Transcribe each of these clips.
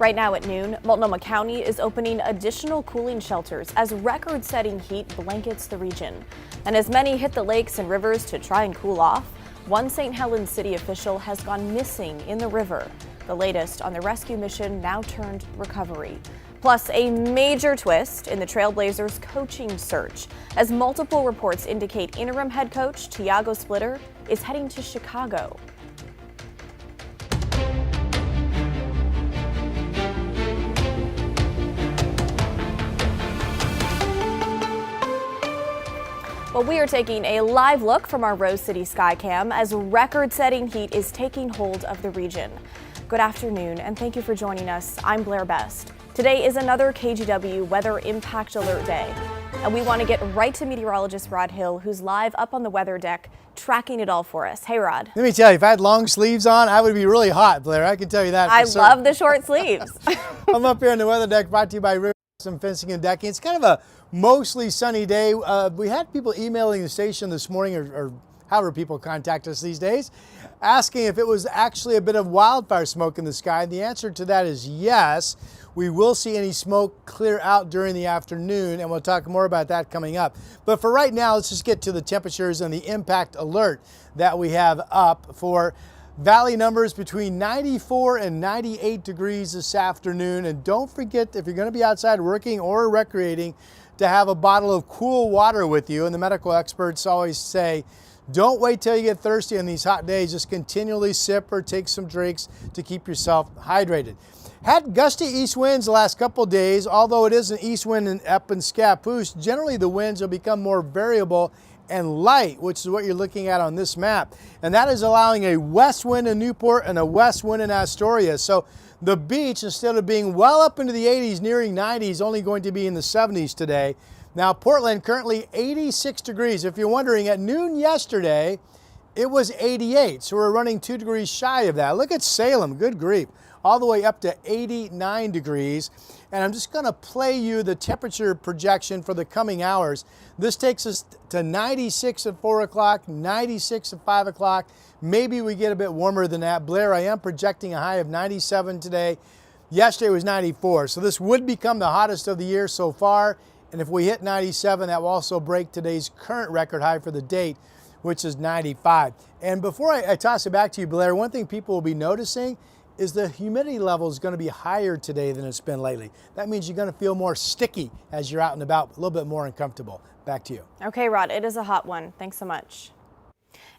Right now at noon, Multnomah County is opening additional cooling shelters as record-setting heat blankets the region. And as many hit the lakes and rivers to try and cool off, one St. Helens city official has gone missing in the river. The latest on the rescue mission now turned recovery. Plus, a major twist in the Trailblazers coaching search, as multiple reports indicate interim head coach Tiago Splitter is heading to Chicago. Well, we are taking a live look from our Rose City Skycam as record-setting heat is taking hold of the region. Good afternoon, and thank you for joining us. I'm Blair Best. Today is another KGW Weather Impact Alert Day, and we want to get right to meteorologist Rod Hill, who's live up on the weather deck, tracking it all for us. Hey, Rod. Let me tell you, if I had long sleeves on, I would be really hot, Blair. I can tell you that. I love the short sleeves. I'm up here on the weather deck, brought to you by River Some Fencing and Decking. It's kind of a mostly sunny day. We had people emailing the station this morning, or however people contact us these days, asking if it was actually a bit of wildfire smoke in the sky. And the answer to that is yes. We will see any smoke clear out during the afternoon, and we'll talk more about that coming up. But for right now, let's just get to the temperatures and the impact alert that we have up for valley numbers between 94 and 98 degrees this afternoon. And don't forget, if you're going to be outside working or recreating, to have a bottle of cool water with you. And the medical experts always say, don't wait till you get thirsty on these hot days. Just continually sip or take some drinks to keep yourself hydrated. Had gusty east winds the last couple days, although it is an east wind up in Scappoose. Generally the winds will become more variable and light, which is what you're looking at on this map. And that is allowing a west wind in Newport and a west wind in Astoria. So the beach, instead of being well up into the 80s, nearing 90s, only going to be in the 70s today. Now Portland currently 86 degrees. If you're wondering, at noon yesterday, it was 88. So we're running 2 degrees shy of that. Look at Salem, good grief, all the way up to 89 degrees. And I'm just going to play you the temperature projection for the coming hours. This takes us to 96 at 4 o'clock, 96 at 5 o'clock. Maybe we get a bit warmer than that. Blair, I am projecting a high of 97 today. Yesterday was 94. So this would become the hottest of the year so far. And if we hit 97, that will also break today's current record high for the date, which is 95. And before I toss it back to you, Blair, one thing people will be noticing is the humidity level is going to be higher today than it's been lately. That means you're going to feel more sticky as you're out and about, a little bit more uncomfortable. Back to you. Okay, Rod, it is a hot one. Thanks so much.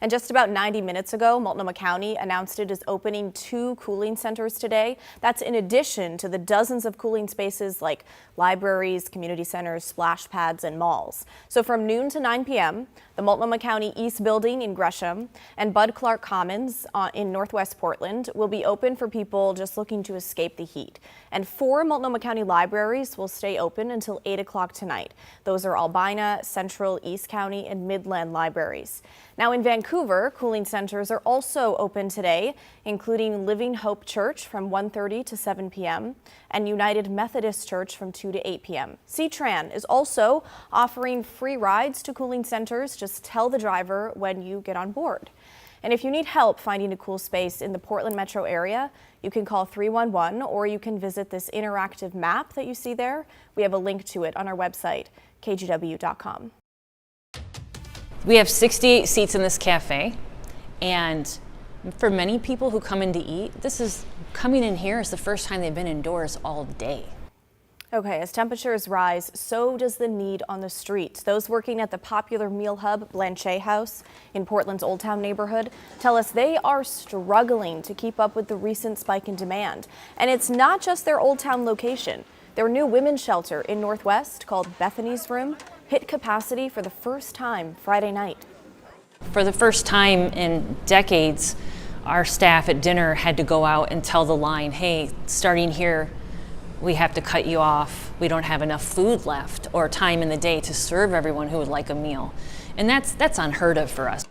And just about 90 minutes ago, Multnomah County announced it is opening 2 cooling centers today. That's in addition to the dozens of cooling spaces like libraries, community centers, splash pads, and malls. So from noon to 9 p.m., the Multnomah County East Building in Gresham and Bud Clark Commons in Northwest Portland will be open for people just looking to escape the heat. And 4 Multnomah County libraries will stay open until 8 o'clock tonight. Those are Albina, Central, East County, and Midland libraries. Now in Vancouver, cooling centers are also open today, including Living Hope Church from 1:30 to 7 p.m. and United Methodist Church from 2 to 8 p.m. C-Tran is also offering free rides to cooling centers. Just tell the driver when you get on board. And if you need help finding a cool space in the Portland metro area, you can call 311 or you can visit this interactive map that you see there. We have a link to it on our website, kgw.com. We have 68 seats in this cafe, and for many people who come in to eat, coming in here is the first time they've been indoors all day. Okay, as temperatures rise, so does the need on the streets. Those working at the popular meal hub Blanchet House in Portland's Old Town neighborhood tell us they are struggling to keep up with the recent spike in demand. And it's not just their Old Town location. Their new women's shelter in Northwest, called Bethany's Room, hit capacity for the first time Friday night. For the first time in decades, our staff at dinner had to go out and tell the line, hey, starting here, we have to cut you off. We don't have enough food left or time in the day to serve everyone who would like a meal. And that's unheard of for us.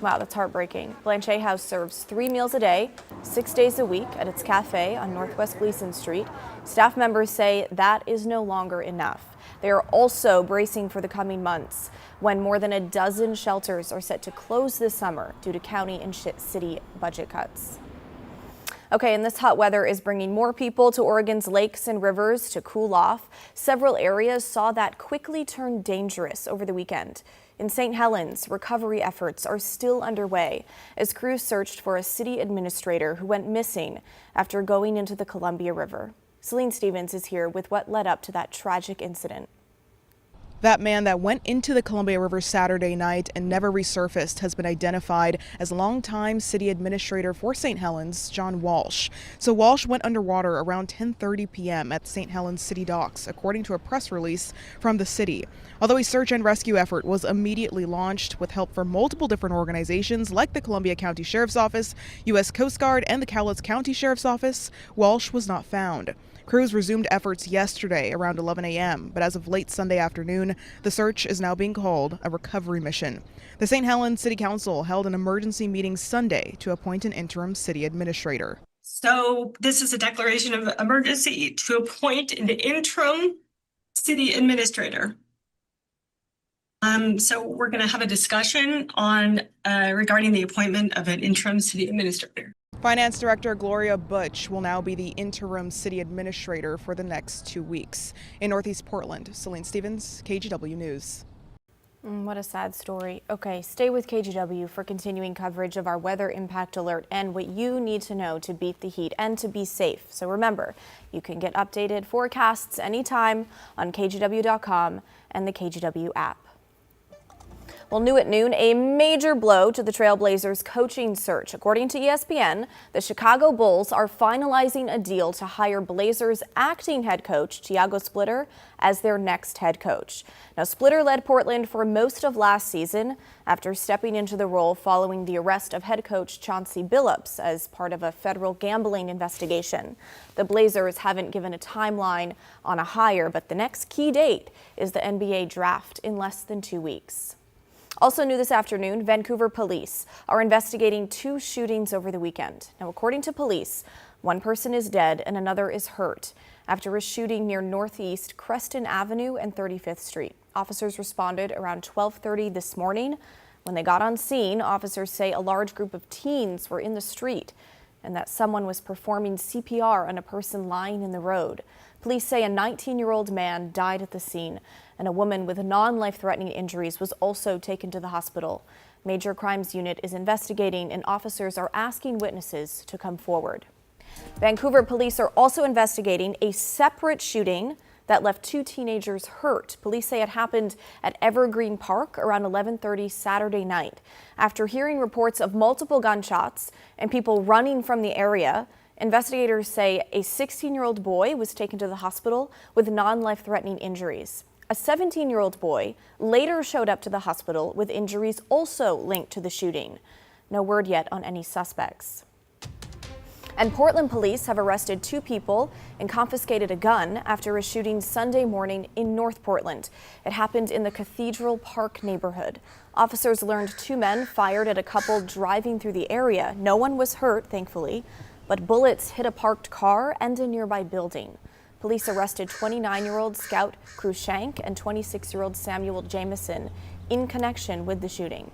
Wow, that's heartbreaking. Blanchet House serves 3 meals a day, 6 days a week at its cafe on Northwest Gleason Street. Staff members say that is no longer enough. They are also bracing for the coming months when more than a dozen shelters are set to close this summer due to county and city budget cuts. Okay, and this hot weather is bringing more people to Oregon's lakes and rivers to cool off. Several areas saw that quickly turn dangerous over the weekend. In St. Helens, recovery efforts are still underway as crews searched for a city administrator who went missing after going into the Columbia River. Celine Stevens is here with what led up to that tragic incident. That man that went into the Columbia River Saturday night and never resurfaced has been identified as longtime city administrator for St. Helens, John Walsh. So Walsh went underwater around 10:30 p.m. at St. Helens City docks, according to a press release from the city. Although a search and rescue effort was immediately launched with help from multiple different organizations like the Columbia County Sheriff's Office, U.S. Coast Guard, and the Cowlitz County Sheriff's Office, Walsh was not found. Crews resumed efforts yesterday around 11 a.m., but as of late Sunday afternoon, the search is now being called a recovery mission. The St. Helens City Council held an emergency meeting Sunday to appoint an interim city administrator. So this is a declaration of emergency to appoint an interim city administrator. So we're going to have a discussion on regarding the appointment of an interim city administrator. Finance Director Gloria Butch will now be the interim city administrator for the next 2 weeks. In Northeast Portland, Celine Stevens, KGW News. What a sad story. Okay, stay with KGW for continuing coverage of our weather impact alert and what you need to know to beat the heat and to be safe. So remember, you can get updated forecasts anytime on KGW.com and the KGW app. Well, new at noon, a major blow to the Trailblazers coaching search. According to ESPN, the Chicago Bulls are finalizing a deal to hire Blazers acting head coach Tiago Splitter as their next head coach. Now, Splitter led Portland for most of last season after stepping into the role following the arrest of head coach Chauncey Billups as part of a federal gambling investigation. The Blazers haven't given a timeline on a hire, but the next key date is the NBA draft in less than 2 weeks. Also new this afternoon, Vancouver police are investigating 2 shootings over the weekend. Now, according to police, 1 person is dead and another is hurt after a shooting near Northeast Creston Avenue and 35th Street. Officers responded around 12:30 this morning. When they got on scene, officers say a large group of teens were in the street and that someone was performing CPR on a person lying in the road. Police say a 19-year-old man died at the scene, and a woman with non-life-threatening injuries was also taken to the hospital. Major Crimes Unit is investigating, and officers are asking witnesses to come forward. Vancouver police are also investigating a separate shooting that left 2 teenagers hurt. Police say it happened at Evergreen Park around 11:30 Saturday night. After hearing reports of multiple gunshots and people running from the area, investigators say a 16-year-old boy was taken to the hospital with non-life-threatening injuries. A 17-year-old boy later showed up to the hospital with injuries also linked to the shooting. No word yet on any suspects. And Portland police have arrested 2 people and confiscated a gun after a shooting Sunday morning in North Portland. It happened in the Cathedral Park neighborhood. Officers learned 2 men fired at a couple driving through the area. No one was hurt, thankfully, but bullets hit a parked car and a nearby building. Police arrested 29-year-old Scout Cruikshank and 26-year-old Samuel Jameson in connection with the shooting.